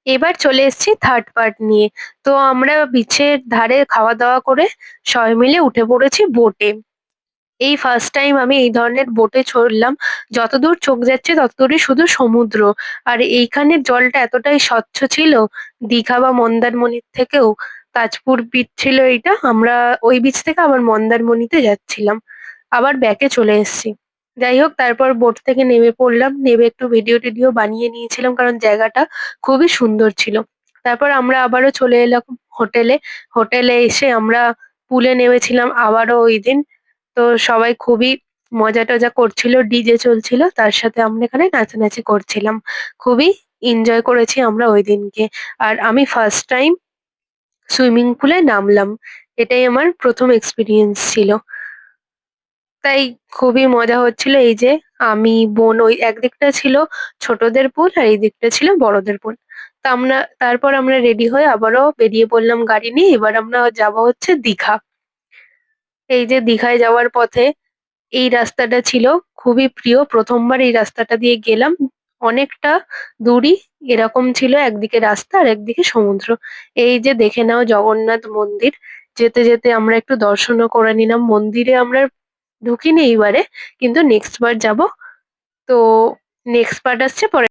এবার চলে এসেছি থার্ড পার্ট নিয়ে। তো আমরা বিচের ধারে খাওয়া-দাওয়া করে সবাই মিলে উঠে পড়েছি বোটে। এই ফার্স্ট টাইম আমি এই ধরনের বোটে চড়লাম। যতদূর চোখ যাচ্ছে ততদূরই শুধু সমুদ্র। আর এইখানের জলটা এতটাই স্বচ্ছ ছিল, দীঘা বা মন্দারমণির থেকেও। তাজপুর বিচ ছিল এইটা। আমরা ওই বিচ থেকে আবার মন্দারমণিতে যাচ্ছিলাম। আবার ব্যাকে চলে এসেছি। যাই হোক তারপর বোট থেকে নেমে পড়লাম। নেমে একটু ভিডিও-টিডিও বানিয়ে নিয়েছিলাম কারণ জায়গাটা খুবই সুন্দর ছিল। তারপর আমরা আবারও চলে এলাম হোটেলে। হোটেলে এসে আমরা পুলে নেমেছিলাম আবারও ঐদিন। তো সবাই খুবই মজা-টজা করছিল, ডিজে চলছিল। তার সাথে আমরা এখানে নাচানাচি করছিলাম। খুবই এনজয় করেছি আমরা ওই দিনকে। আর আমি ফার্স্ট টাইম সুইমিং পুলে নামলাম। এটাই আমার ১ম এক্সপেরিয়েন্স ছিল। তাই খুবই মজা হচ্ছিল। এই যে আমি, বোন ওই একদিকটা ছিল ছোটদের পুল আর এই দিকটা ছিল বড়দের পুল। তো তারপর আমরা রেডি হয়ে আবারও বেরিয়ে পড়লাম গাড়ি নিয়ে। এবার আমরা যাবো হচ্ছে দীঘা। এই যে দীঘায় যাওয়ার পথে এই রাস্তাটা ছিল খুবই প্রিয়। ১ম বার এই রাস্তাটা দিয়ে গেলাম। অনেকটা দূরই এরকম ছিল, একদিকে রাস্তা আর একদিকে সমুদ্র। এই যে দেখে নাও জগন্নাথ মন্দির। যেতে, যেতে আমরা একটু দর্শনও করে নিলাম। মন্দিরে আমরা ঢুকিনি এইবারে, কিন্তু নেক্সট বার যাবো। তো নেক্সট পার্ট আসছে পরে।